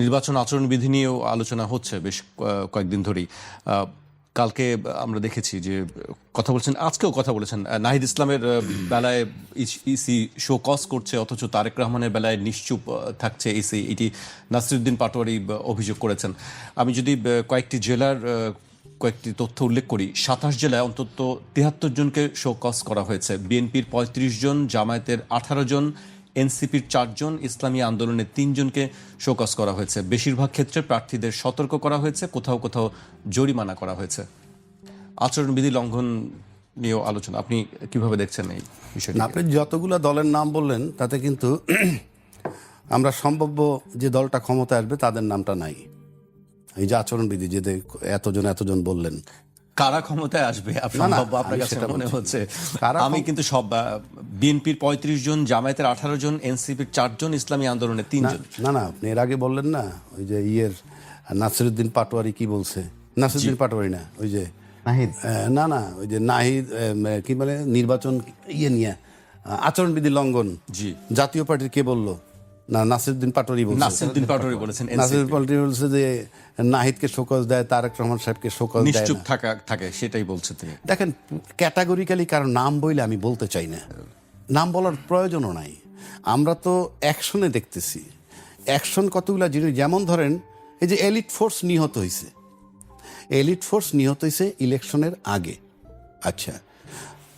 নির্বাচন আচরণবিধি নিয়েও আলোচনা হচ্ছে বেশ কয়েকদিন ধরেই। কালকে আমরা দেখেছি যে কথা বলছেন, আজকেও কথা বলেছেন নাহিদ ইসলামের বেলায় ইসি শো কজ করছে, অথচ তারেক রহমানের বেলায় নিশ্চুপ থাকছে ইসি। এটি নাসিরুদ্দিন পাটোয়ারি অভিযোগ করেছেন। আমি যদি কয়েকটি জেলার কয়েকটি তথ্য উল্লেখ করি, ২৭ জেলায় অন্তত ৭৩ জনকে শো কজ করা হয়েছে। বিএনপির ৩৫ জন, জামায়াতের ১৮ জন, এনসিপির ৪ জন, ইসলামী আন্দোলনের ৩ জনকে শোকজ করা হয়েছে। বেশিরভাগ ক্ষেত্রে প্রার্থীদের সতর্ক করা হয়েছে, কোথাও কোথাও জরিমানা করা হয়েছে। আচরণবিধি লঙ্ঘন নিয়েও আলোচনা, আপনি কিভাবে দেখছেন এই বিষয়টি? আপনি যতগুলো দলের নাম বললেন তাতে কিন্তু আমরা সম্ভাব্য যে দলটা ক্ষমতা আসবে তাদের নামটা নাই। এই যে আচরণবিধি যে এতজন বললেন, কারা ক্ষমতায় আসবে সম্ভাব্য আপনার কাছে মনে হচ্ছে? আমি কিন্তু সব বিএনপির ৩৫ জন, জামায়াতের ১৮ জন, এনসিপির ৪ জন, ইসলামী আন্দোলনের ৩ জন। না আপনি এর আগে বললেন না ওই যে নাসিরুদ্দিন পাটোয়ারি কি বলছে, নাসিরুদ্দিন পাটোয়ারি না, ওই যে নাহিদ, না ওই যে নাহিদ কি বলে নির্বাচন নিয়ে আচরণবিধি লঙ্ঘন, জি, জাতীয় পার্টির কে বললো? না, নাসিরুদ্দিন পাটোয়ারি বলছে। নাসিরুদ্দিন পাটোয়ারি বলেছেন। নাসিরুদ্দিন পাটোয়ারি বলছে যে নাহিদকে শোকজ দেয়, তারেক রহমান সাহেবকে শোকজ দেয়, নিশ্চুপ থাকে, সেটাই বলছে তিনি। দেখেন, ক্যাটাগরিক্যালি কারো নাম বইলে আমি বলতে চাই না, নাম বলার প্রয়োজনও নাই। আমরা তো অ্যাকশনে দেখতেছি, অ্যাকশন কতগুলো জিনিস। যেমন ধরেন এই যে এলিট ফোর্স নিহত হয়েছে ইলেকশনের আগে। আচ্ছা,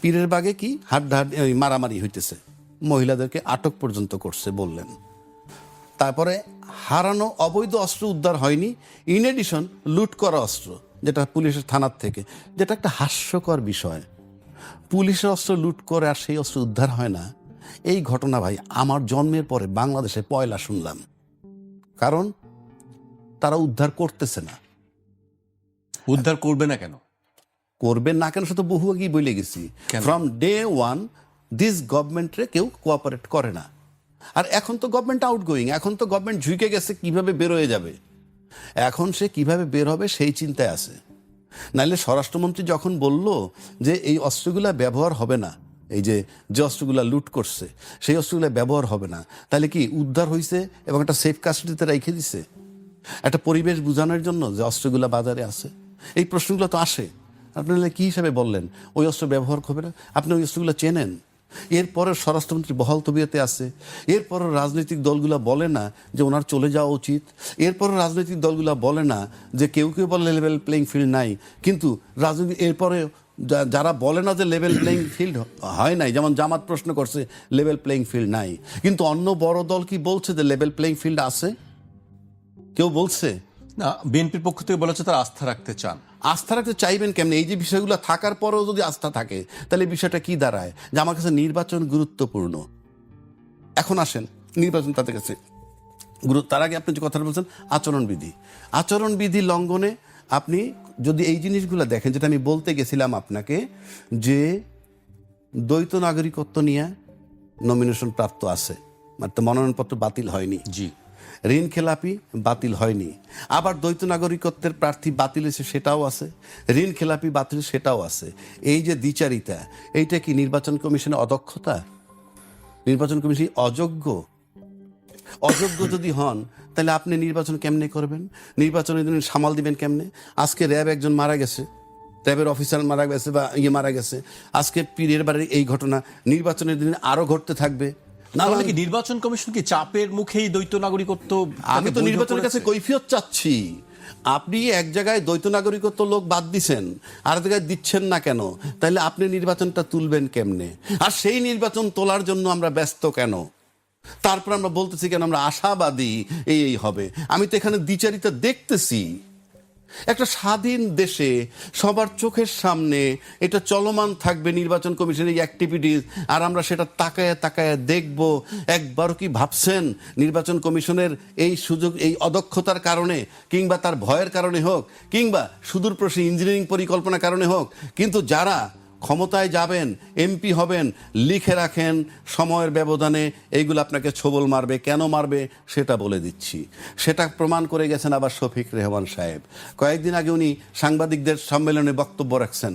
পীরের বাগে কি হাড্ডাহাড্ডি মারামারি হইতেছে, মহিলাদেরকে আটক পর্যন্ত করছে বললেন। তারপরে হারানো অবৈধ অস্ত্র উদ্ধার হয়নি, ইন এডিশন লুট করা অস্ত্র, যেটা পুলিশের থানার থেকে, যেটা একটা হাস্যকর বিষয়। পুলিশের অস্ত্র লুট করে আর সেই অস্ত্র উদ্ধার হয় না, এই ঘটনা ভাই আমার জন্মের পরে বাংলাদেশে পয়লা শুনলাম। কারণ তারা উদ্ধার করতেছে না। উদ্ধার করবে না কেন? করবেন না কেন সে তো বহু আগেই বলে গেছি। ফ্রম ডে ওয়ান দিস গভর্নমেন্টে কেউ কোঅপারেট করে না। আর এখন তো গভর্নমেন্ট আউটগোয়িং, এখন তো গভর্নমেন্ট ঝুঁকে গেছে কিভাবে বের হয়ে যাবে, এখন সে কিভাবে বের হবে সেই চিন্তায় আছে। নাইলে স্বরাষ্ট্রমন্ত্রী যখন বলল যে এই অস্ত্রগুলা ব্যবহার হবে না, এই যে অস্ত্রগুলা লুট করছে সেই অস্ত্রগুলা ব্যবহার হবে না, তাহলে কি উদ্ধার হয়েছে এবং একটা সেফ কাস্টডিতে রেখে দিছে একটা পরিবেশ বোঝানোর জন্য যে অস্ত্রগুলা বাজারে আছে? এই প্রশ্নগুলো তো আসে। আপনি কি হিসাবে বললেন ওই অস্ত্র ব্যবহার হবে না? আপনি ওই অস্ত্রগুলো চেনেন? এরপরে স্বরাষ্ট্রমন্ত্রী বহাল তবিয়তে আছে, এরপরও রাজনৈতিক দলগুলো বলে না যে ওনার চলে যাওয়া উচিত, এরপরও রাজনৈতিক দলগুলো বলে না যে কেউ বলে লেভেল প্লেইং ফিল্ড নাই, কিন্তু রাজনীতি এরপরে যারা বলে না যে লেভেল প্লেইং ফিল্ড হয় নাই, যেমন জামাত প্রশ্ন করছে লেভেল প্লেইং ফিল্ড নাই, কিন্তু অন্য বড় দল কি বলছে যে লেভেল প্লেইং ফিল্ড আছে? কেউ বলছে না। বিএনপির পক্ষ থেকে বলা হচ্ছে তারা আস্থা রাখতে চান। আস্থা রাখতে চাইবেন কেমনে? এই যে বিষয়গুলো থাকার পরেও যদি আস্থা থাকে তাহলে বিষয়টা কি দাঁড়ায়? যে আমার কাছে নির্বাচন গুরুত্বপূর্ণ। এখন আসেন, নির্বাচন তাদের কাছে তার আগে আপনি যে কথাটা বলছেন আচরণবিধি লঙ্ঘনে আপনি যদি এই জিনিসগুলো দেখেন, যেটা আমি বলতে গেছিলাম আপনাকে, যে দ্বৈত নাগরিকত্ব নিয়ে নমিনেশন প্রাপ্ত আছে, মানে মনোনয়নপত্র বাতিল হয়নি, জি, ঋণ খেলাপি বাতিল হয়নি, আবার দ্বৈত নাগরিকত্বের প্রার্থী বাতিল হয়েছে সেটাও আছে, ঋণ খেলাপি বাতিল সেটাও আছে। এই যে দ্বিচারিতা, এইটা কি নির্বাচন কমিশনের অদক্ষতা? নির্বাচন কমিশন অযোগ্য যদি হন তাহলে আপনি নির্বাচন কেমনে করবেন? নির্বাচনের দিন সামাল দিবেন কেমনে? আজকে র্যাব একজন মারা গেছে, র্যাবের অফিসার মারা গেছে বা মারা গেছে, আজকে পীরের বাড়ির এই ঘটনা নির্বাচনের দিন আরো ঘটতে থাকবে। কি নির্বাচন কমিশন কি চাপের মুখেই দ্বৈত নাগরিকত্ব? আমি তো নির্বাচনের কাছে কৈফিয়ত চাচ্ছি। আপনি এক জায়গায় দ্বৈত নাগরিকত্ব লোক বাদ দিচ্ছেন, আর জায়গায় দিচ্ছেন না কেন? তাহলে আপনি নির্বাচনটা তুলবেন কেমনে? আর সেই নির্বাচন তোলার জন্য আমরা ব্যস্ত কেন? তারপর আমরা বলতেছি কেন আমরা আশাবাদী এই হবে? আমি তো এখানে দ্বিচারিতা দেখতেছি। একটা স্বাধীন দেশে সবার চোখের সামনে এটা চলমান থাকবে নির্বাচন কমিশনের এই অ্যাক্টিভিটিস, আর আমরা সেটা তাকায় দেখব। একবারও কি ভাবছেন নির্বাচন কমিশনের এই সুযোগ, এই অদক্ষতার কারণে কিংবা তার ভয়ের কারণে হোক কিংবা সুদূরপ্রসারী ইঞ্জিনিয়ারিং পরিকল্পনার কারণে হোক, কিন্তু যারা ক্ষমতায় যাবেন, এমপি হবেন, লিখে রাখেন সময়ের ব্যবধানে এইগুলো আপনাকে ছোবল মারবে। কেন মারবে সেটা বলে দিচ্ছি। সেটা প্রমাণ করে গেছেন আবার শফিক রেহমান সাহেব। কয়েকদিন আগে উনি সাংবাদিকদের সম্মেলনে বক্তব্য রাখছেন,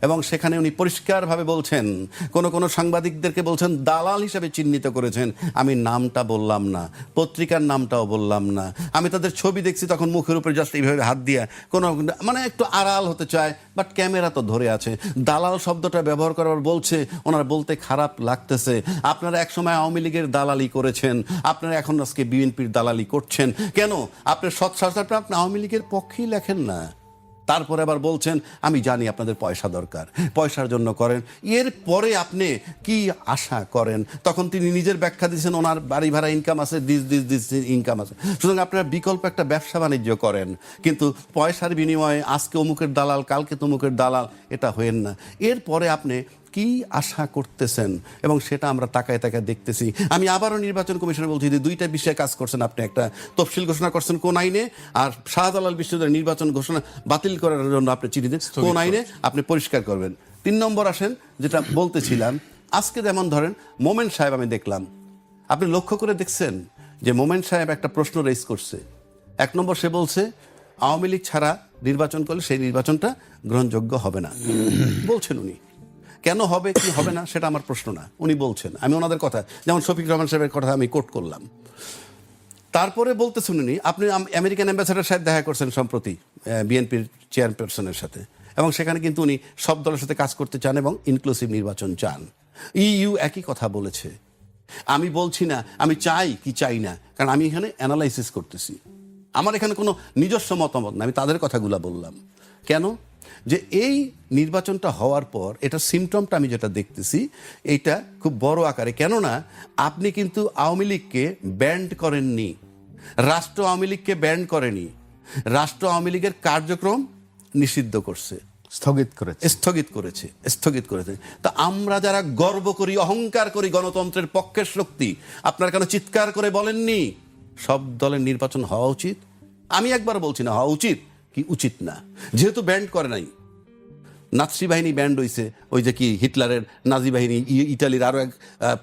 এবং সেখানে উনি পরিষ্কারভাবে বলছেন, কোন কোন সাংবাদিকদেরকে বলছেন দালাল হিসেবে চিহ্নিত করেছেন। আমি নামটা বললাম না, পত্রিকার নামটাও বললাম না, আমি তাদের ছবি দেখছি তখন মুখের উপরে জাস্ট এইভাবে হাত দিয়ে কোনো মানে একটু আড়াল হতে চায়, বাট ক্যামেরা তো ধরে আছে। দালাল শব্দটা ব্যবহার করার বলছে, ওনার বলতে খারাপ লাগতেছে। আপনারা একসময় আওয়ামী লীগের দালালি করেছেন, আপনারা এখন আজকে বিএনপির দালালি করছেন কেন? আপনার সৎসাহটা আপনি আওয়ামী লীগের পক্ষেই লেখেন না, তারপরে আবার বলছেন আমি জানি আপনাদের পয়সা দরকার, পয়সার জন্য করেন। এর পরে আপনি কি আশা করেন? তখন তিনি নিজের ব্যাখ্যা দিয়েছেন ওনার বাড়ি ভাড়া ইনকাম আছে, দিস ইনকাম আছে। সুতরাং আপনারা বিকল্প একটা ব্যবসা বাণিজ্য করেন, কিন্তু পয়সার বিনিময়ে আজকে অমুকের দালাল কালকে তমুকের দালাল এটা হয়েন না। এরপরে আপনি কি আশা করতেছেন এবং সেটা আমরা তাকায় তাকায় দেখতেছি। আমি আবারও নির্বাচন কমিশনে বলছি যে দুইটা বিষয়ে কাজ করছেন আপনি, একটা তফসিল ঘোষণা করছেন কোন আইনে, আর শাহজালাল বিশ্ববিদ্যালয়ের নির্বাচন ঘোষণা বাতিল করার জন্য আপনি চিঠি দেন কোন আইনে, আপনি পরিষ্কার করবেন। 3 নম্বর আসেন, যেটা বলতেছিলাম, আজকে যেমন ধরেন মোমেন সাহেব, আমি দেখলাম, আপনি লক্ষ্য করে দেখছেন যে মোমেন সাহেব একটা প্রশ্ন রেজ করছে। 1 নম্বর সে বলছে আওয়ামী লীগ ছাড়া নির্বাচন করলে সেই নির্বাচনটা গ্রহণযোগ্য হবে না, বলছেন উনি। কেন হবে কি হবে না সেটা আমার প্রশ্ন না, উনি বলছেন, আমি ওনাদের কথা, যেমন শফিক রহমান সাহেবের কথা আমি কোট করলাম। তারপরে বলতেছেন উনি, আপনি আমেরিকান অ্যাম্বাসেডর সাহেব দেখা করছেন সম্প্রতি বিএনপির চেয়ারপারসনের সাথে, এবং সেখানে কিন্তু উনি সব দলের সাথে কাজ করতে চান এবং ইনক্লুসিভ নির্বাচন চান। ইইউ একই কথা বলেছে। আমি বলছি না আমি চাই কি চাই না, কারণ আমি এখানে অ্যানালাইসিস করতেছি, আমার এখানে কোনো নিজস্ব মতামত না, আমি তাদের কথাগুলো বললাম। কেন? যে এই নির্বাচনটা হওয়ার পর এটা সিমটমটা আমি যেটা দেখতেছি এইটা খুব বড় আকারে। কেননা আপনি কিন্তু আওয়ামী লীগকে ব্যান্ড করেননি, রাষ্ট্র আওয়ামী লীগকে ব্যান্ড করেনি, রাষ্ট্র আওয়ামী লীগের কার্যক্রম নিষিদ্ধ করছে, স্থগিত করেছে। তা আমরা যারা গর্ব করি, অহংকার করি গণতন্ত্রের পক্ষের শক্তি, আপনারা কেন চিৎকার করে বলেননি সব দলের নির্বাচন হওয়া উচিত? আমি একবার বলছি না হওয়া উচিত কি উচিত না, যেহেতু ব্যান্ড করে নাই। নাৎসি বাহিনী ব্যান্ড হয়েছে, ওই যে কি হিটলারের নাজি বাহিনী, ইটালির আরো এক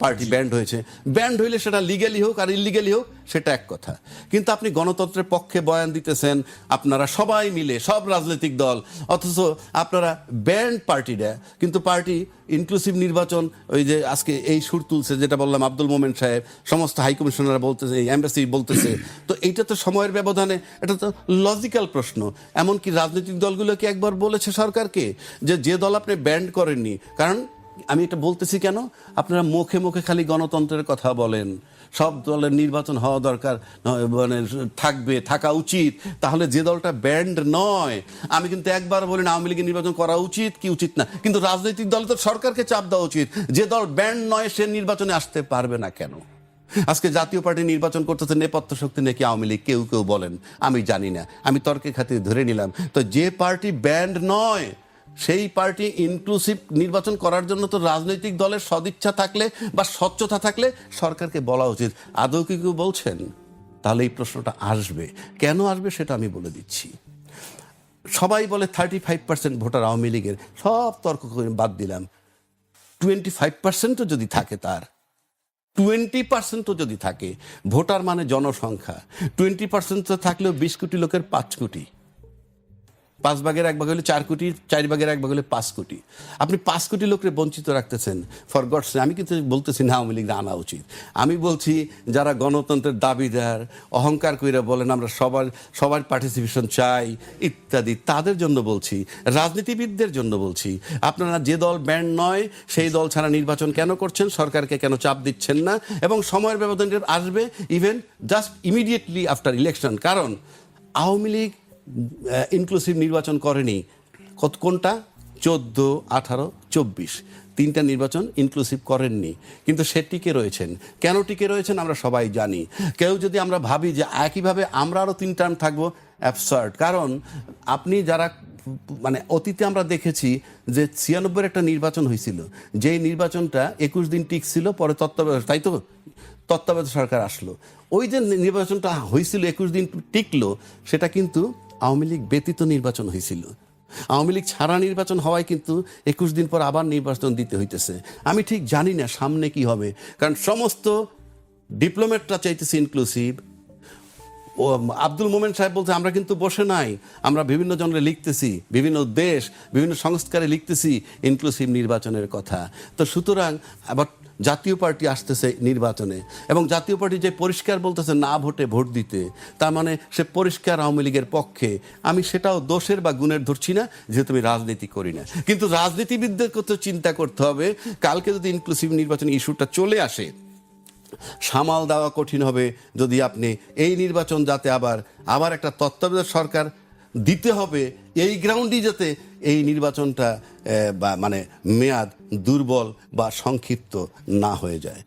পার্টি ব্যান্ড হয়েছে। ব্যান্ড হইলে সেটা লিগ্যালি হোক আর ইলিগ্যালি হোক সেটা এক কথা, কিন্তু আপনি গণতন্ত্রের পক্ষে বয়ান দিতেছেন আপনারা সবাই মিলে, সব রাজনৈতিক দল, অথচ আপনারা ব্যান্ড পার্টিরা, কিন্তু পার্টি ইনক্লুসিভ নির্বাচন, ওই যে আজকে এই সুর তুলছে যেটা বললাম আব্দুল মোমেন সাহেব, সমস্ত হাই কমিশনার বলতেছে, এমবাসি বলতেছে, তো এইটা তো সময়ের ব্যবধানে, এটা তো লজিক্যাল প্রশ্ন। এমনকি রাজনৈতিক দলগুলোকে একবার বলেছে সরকারকে যে দল আপনি ব্যান্ড করেননি, কারণ আমি এটা বলতেছি কেন, আপনারা মুখে মুখে খালি গণতন্ত্রের কথা বলেন, সব দলের নির্বাচন হওয়া দরকার, মানে থাকা উচিত, তাহলে যে দলটা ব্যান্ড নয়, আমি কিন্তু একবার বলি না আওয়ামী লীগের নির্বাচন করা উচিত কি উচিত না, কিন্তু রাজনৈতিক দল তো সরকারকে চাপ দেওয়া উচিত, যে দল ব্যান্ড নয় সে নির্বাচনে আসতে পারবে না কেন? আজকে জাতীয় পার্টি নির্বাচন করতেছে নেপথ্য শক্তি নাকি আওয়ামী লীগ, কেউ কেউ বলেন, আমি জানি না, আমি তর্কের খাতিরে ধরে নিলাম। তো যে পার্টি ব্যান্ড নয় সেই পার্টি ইনক্লুসিভ নির্বাচন করার জন্য তো রাজনৈতিক দলের সদিচ্ছা থাকলে বা স্বচ্ছতা থাকলে সরকারকে বলা উচিত। আদৌ কি কেউ বলছেন? তাহলে এই প্রশ্নটা আসবে, কেন আসবে সেটা আমি বলে দিচ্ছি। সবাই বলে 35% ভোটার আওয়ামী লীগের, সব তর্ক করে বাদ দিলাম, 25%ও যদি থাকে, তার 20%ও যদি থাকে, ভোটার মানে জনসংখ্যা, 20% থাকলেও 20 কোটি লোকের 5 কোটি, 5 ভাগের 1 ভাগ হলে 4 কোটি, 4 ভাগের 1 ভাগ হলে 5 কোটি। আপনি 5 কোটি লোককে বঞ্চিত রাখতেছেন ফর গডস সে। আমি কিন্তু বলতেছি না আওয়ামী লীগ আনা উচিত, আমি বলছি যারা গণতন্ত্রের দাবিদার, অহংকার কইরা বলেন আমরা সবার পার্টিসিপেশন চাই ইত্যাদি, তাদের জন্য বলছি, রাজনীতিবিদদের জন্য বলছি, আপনারা যে দল ব্যান্ড নয় সেই দল ছাড়া নির্বাচন কেন করছেন, সরকারকে কেন চাপ দিচ্ছেন না, এবং সময়ের ব্যবধান আসবে even just immediately after election. কারণ আওয়ামী লীগ ইনক্লুসিভ নির্বাচন করেনি, কোনটা 14, 18, 24, 3টা নির্বাচন ইনক্লুসিভ করেননি, কিন্তু সে টিকে রয়েছেন। কেন টিকে রয়েছেন আমরা সবাই জানি। কেউ যদি আমরা ভাবি যে একইভাবে আমরা আরও 3 টার্ম থাকবো, অ্যাবসার্ড। কারণ আপনি যারা মানে অতীতে আমরা দেখেছি যে 96 একটা নির্বাচন হয়েছিল, যেই নির্বাচনটা 21 দিন টিকছিল, পরে তত্ত্বাবধায়ক সরকার আসলো, ওই যে নির্বাচনটা হয়েছিল 21 দিন টিকলো, সেটা কিন্তু আওয়ামী লীগ ব্যতীত নির্বাচন হয়েছিল। আওয়ামী লীগ ছাড়া নির্বাচন হওয়ায় কিন্তু 21 দিন পর আবার নির্বাচন দিতে হইতেছে। আমি ঠিক জানি না সামনে কি হবে, কারণ সমস্ত ডিপ্লোম্যাটরা চাইতেছে ইনক্লুসিভ, ও আব্দুল মোমেন সাহেব বলছে আমরা কিন্তু বসে নাই, আমরা বিভিন্ন জনে লিখতেছি, বিভিন্ন দেশ বিভিন্ন সংস্কারে লিখতেছি ইনক্লুসিভ নির্বাচনের কথা। তো সুতরাং আবার জাতীয় পার্টি আসতেছে নির্বাচনে, এবং জাতীয় পার্টি যে পরিষ্কার বলতেছে না ভোটে ভোট দিতে, তার মানে সে পরিষ্কার আওয়ামী লীগের পক্ষে। আমি সেটাও দোষের বা গুণের ধরছি না, যেহেতু আমি রাজনীতি করি না, কিন্তু রাজনীতিবিদদের কথা চিন্তা করতে হবে। কালকে যদি ইনক্লুসিভ নির্বাচন ইস্যুটা চলে আসে, সামাল দেওয়া কঠিন হবে যদি আপনি এই নির্বাচন যাতে আবার একটা তত্ত্বাবধায়ক সরকার দিতে হবে, এই গ্রাউন্ডই যাতে এই নির্বাচনটা মানে মেয়াদ দুর্বল বা সংক্ষিপ্ত না হয়ে যায়।